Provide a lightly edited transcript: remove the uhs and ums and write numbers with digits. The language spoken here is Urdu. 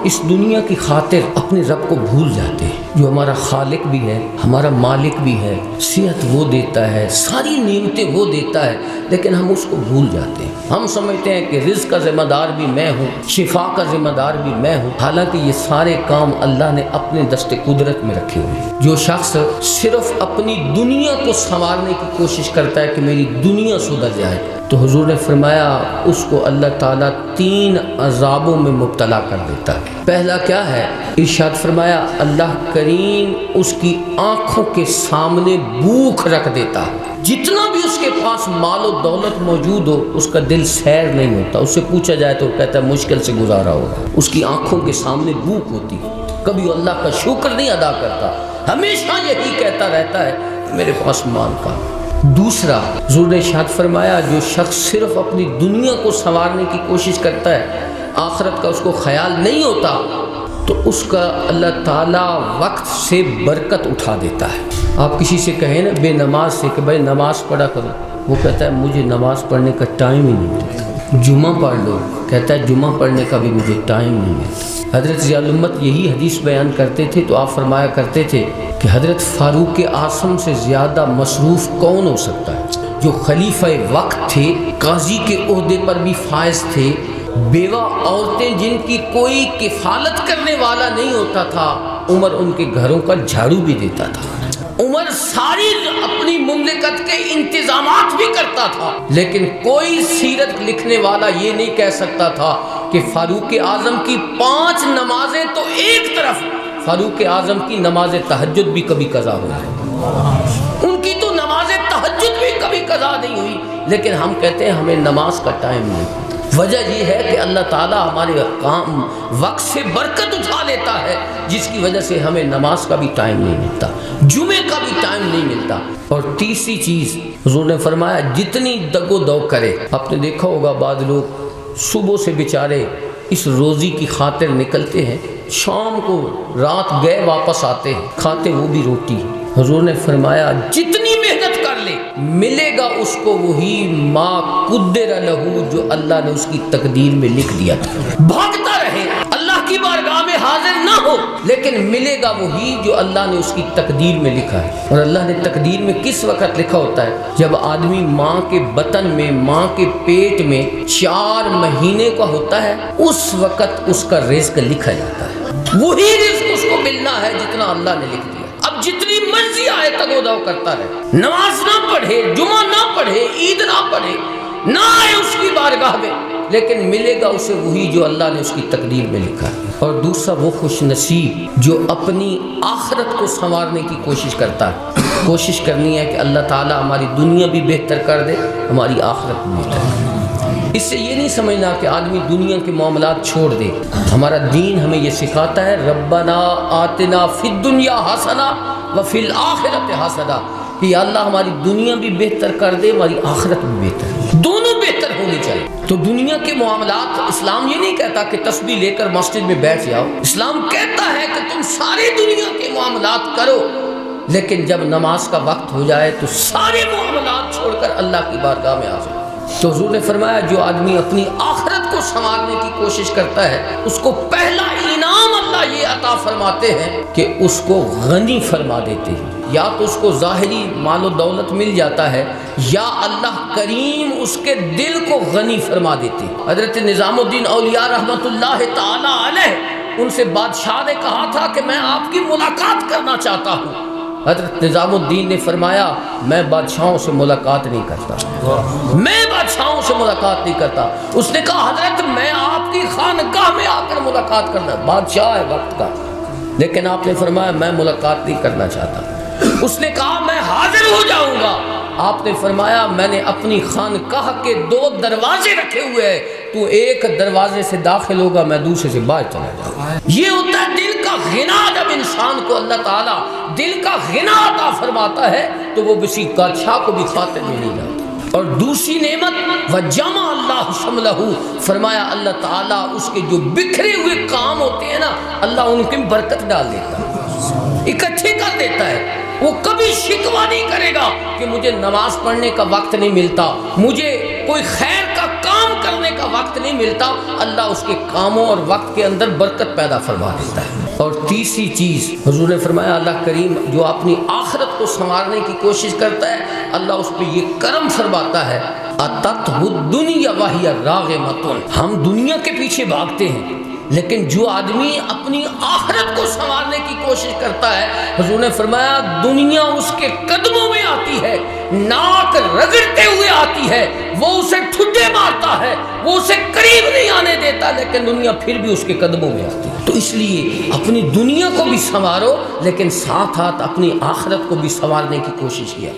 اس دنیا کی خاطر اپنے رب کو بھول جاتے ہیں، جو ہمارا خالق بھی ہے، ہمارا مالک بھی ہے، صحت وہ دیتا ہے، ساری نعمتیں وہ دیتا ہے، لیکن ہم اس کو بھول جاتے ہیں۔ ہم سمجھتے ہیں کہ رزق کا ذمہ دار بھی میں ہوں، شفا کا ذمہ دار بھی میں ہوں، حالانکہ یہ سارے کام اللہ نے اپنے دست قدرت میں رکھے ہوئے ہیں۔ جو شخص صرف اپنی دنیا کو سنوارنے کی کوشش کرتا ہے کہ میری دنیا سدھر جائے، تو حضور نے فرمایا اس کو اللہ تعالیٰ 3 عذابوں میں مبتلا کر دیتا ہے۔ پہلا کیا ہے؟ ارشاد فرمایا اللہ کریم اس کی آنکھوں کے سامنے بھوک رکھ دیتا ہے، جتنا بھی اس کے پاس مال و دولت موجود ہو اس کا دل سیر نہیں ہوتا، اس سے پوچھا جائے تو کہتا ہے مشکل سے گزارا ہوگا، اس کی آنکھوں کے سامنے بھوک ہوتی، کبھی اللہ کا شکر نہیں ادا کرتا، ہمیشہ یہی کہتا رہتا ہے میرے پاس مال کا۔ دوسرا حضور نے ارشاد فرمایا جو شخص صرف اپنی دنیا کو سنوارنے کی کوشش کرتا ہے، آخرت کا اس کو خیال نہیں ہوتا، تو اس کا اللہ تعالیٰ وقت سے برکت اٹھا دیتا ہے۔ آپ کسی سے کہیں نا بے نماز سے کہ بھائی نماز پڑھا کرو، وہ کہتا ہے مجھے نماز پڑھنے کا ٹائم ہی نہیں ملتا۔ جمعہ پڑھ لو، کہتا ہے جمعہ پڑھنے کا بھی مجھے ٹائم نہیں ملتا۔ حضرت ضیاء الامت یہی حدیث بیان کرتے تھے تو آپ فرمایا کرتے تھے کہ حضرت فاروق اعظم سے زیادہ مصروف کون ہو سکتا ہے؟ جو خلیفہ وقت تھے، قاضی کے عہدے پر بھی فائز تھے، بیوہ عورتیں جن کی کوئی کفالت کرنے والا نہیں ہوتا تھا، عمر ان کے گھروں کا جھاڑو بھی دیتا تھا، عمر ساری اپنی مملکت کے انتظامات بھی کرتا تھا، لیکن کوئی سیرت لکھنے والا یہ نہیں کہہ سکتا تھا کہ فاروق اعظم کی 5 نمازیں تو ایک طرف، فاروق اعظم کی نماز تہجد بھی کبھی قضا ہوئی، ان کی تو نماز تہجد بھی کبھی قضا نہیں ہوئی، لیکن ہم کہتے ہیں ہمیں نماز کا ٹائم نہیں۔ وجہ یہ ہے کہ اللہ تعالیٰ ہمارے کام وقت سے برکت اٹھا لیتا ہے، جس کی وجہ سے ہمیں نماز کا بھی ٹائم نہیں ملتا، جمعے کا بھی ٹائم نہیں ملتا۔ اور تیسری چیز حضور نے فرمایا جتنی دگ و دو کرے، آپ نے دیکھا ہوگا بعض لوگ صبح سے بیچارے اس روزی کی خاطر نکلتے ہیں، شام کو رات گئے واپس آتے ہیں، کھاتے وہ بھی روٹی۔ حضور نے فرمایا جتنی محنت کر لے ملے گا اس کو وہی ما قدر لہو جو اللہ نے اس کی تقدیر میں لکھ دیا تھا۔ بھاگتا رہے اللہ کی بارگاہ میں حاضر نہ ہو، لیکن ملے گا وہی جو اللہ نے اس کی تقدیر میں لکھا ہے۔ اور اللہ نے تقدیر میں کس وقت لکھا ہوتا ہے؟ جب آدمی ماں کے بطن میں، ماں کے پیٹ میں 4 مہینے کا ہوتا ہے، اس وقت اس کا رزق لکھا جاتا ہے، وہی رزق اس کو ملنا ہے جتنا اللہ نے لکھ دیا۔ اب جتنی مرضی آئے تگ و دو کرتا رہے، نماز نہ پڑھے، جمعہ نہ پڑھے، عید نہ پڑھے، نہ آئے اس کی بارگاہ میں، لیکن ملے گا اسے وہی جو اللہ نے اس کی تقدیر میں لکھا ہے۔ اور دوسرا وہ خوش نصیب جو اپنی آخرت کو سنوارنے کی کوشش کرتا ہے۔ کوشش کرنی ہے کہ اللہ تعالیٰ ہماری دنیا بھی بہتر کر دے، ہماری آخرت بھی بہتر کر دے۔ اس سے یہ نہیں سمجھنا کہ آدمی دنیا کے معاملات چھوڑ دے۔ ہمارا دین ہمیں یہ سکھاتا ہے ربنا آتنا فی الدنیا حسنہ وفی الآخرۃ حسنہ، کہ یا اللہ ہماری دنیا بھی بہتر کر دے، ہماری آخرت بھی بہتر، دونوں بہتر ہونی چاہیے۔ تو دنیا کے معاملات، اسلام یہ نہیں کہتا کہ تسبیح لے کر مسجد میں بیٹھ جاؤ، اسلام کہتا ہے کہ تم سارے دنیا کے معاملات کرو، لیکن جب نماز کا وقت ہو جائے تو سارے معاملات چھوڑ کر اللہ کی بارگاہ میں آ جاؤ۔ تو حضور نے فرمایا جو آدمی اپنی آخرت کو سنوارنے کی کوشش کرتا ہے، اس کو پہلا انعام اللہ یہ عطا فرماتے ہیں کہ اس کو غنی فرما دیتے ہیں۔ یا تو اس کو ظاہری مال و دولت مل جاتا ہے، یا اللہ کریم اس کے دل کو غنی فرما دیتے ہیں۔ حضرت نظام الدین اولیاء رحمۃ اللہ تعالی علیہ، ان سے بادشاہ نے کہا تھا کہ میں آپ کی ملاقات کرنا چاہتا ہوں۔ حضرت نظام الدین نے فرمایا میں بادشاہوں سے ملاقات نہیں کرتا، میں بادشاہوں سے ملاقات نہیں کرتا۔ اس نے کہا حضرت میں آپ کی خانقاہ میں آ کر ملاقات کرنا، بادشاہ ہے وقت کا، لیکن آپ نے فرمایا میں ملاقات نہیں کرنا چاہتا۔ اس نے کہا میں حاضر ہو جاؤں گا، آپ نے فرمایا میں نے اپنی خانقاہ کے 2 دروازے رکھے ہوئے ہیں، تو ایک دروازے سے داخل ہوگا، میں دوسرے سے باہر چلا جاؤں گا۔ یہ ہوتا ہے دل کا غنا، جب انسان کو اللہ تعالیٰ دل کا غنا عطا فرماتا ہے تو وہ کسی بادشاہ کو بھی خاطر میں نہیں لاتا۔ اور دوسری نعمت وجمع اللہ شملہ، فرمایا اللہ تعالیٰ اس کے جو بکھرے ہوئے کام ہوتے ہیں نا، اللہ ان کی برکت ڈال دیتا ہے، اکٹھے کر دیتا ہے۔ وہ کبھی شکوہ نہیں کرے گا کہ مجھے نماز پڑھنے کا وقت نہیں ملتا، مجھے کوئی خیر کا کام کام کرنے کا وقت نہیں ملتا، اللہ اس کے کاموں اور وقت کے اندر برکت پیدا فرما دیتا ہے۔ اور تیسری چیز حضور نے فرمایا اللہ کریم جو اپنی آخرت کو سنوارنے کی کوشش کرتا ہے اللہ اس پہ یہ کرم فرماتا ہے، اتتہ الدنیا وہی راغمۃ، ہم دنیا کے پیچھے بھاگتے ہیں لیکن جو آدمی اپنی آخرت کو سنوارنے کی کوشش کرتا ہے حضور نے فرمایا دنیا اس کے قدموں میں آتی ہے، ناک رگڑتے ہوئے آتی ہے، وہ اسے ٹھڈے مارتا ہے، وہ اسے قریب نہیں آنے دیتا، لیکن دنیا پھر بھی اس کے قدموں میں آتی ہے۔ تو اس لیے اپنی دنیا کو بھی سنوارو لیکن ساتھ ساتھ اپنی آخرت کو بھی سنوارنے کی کوشش کیا۔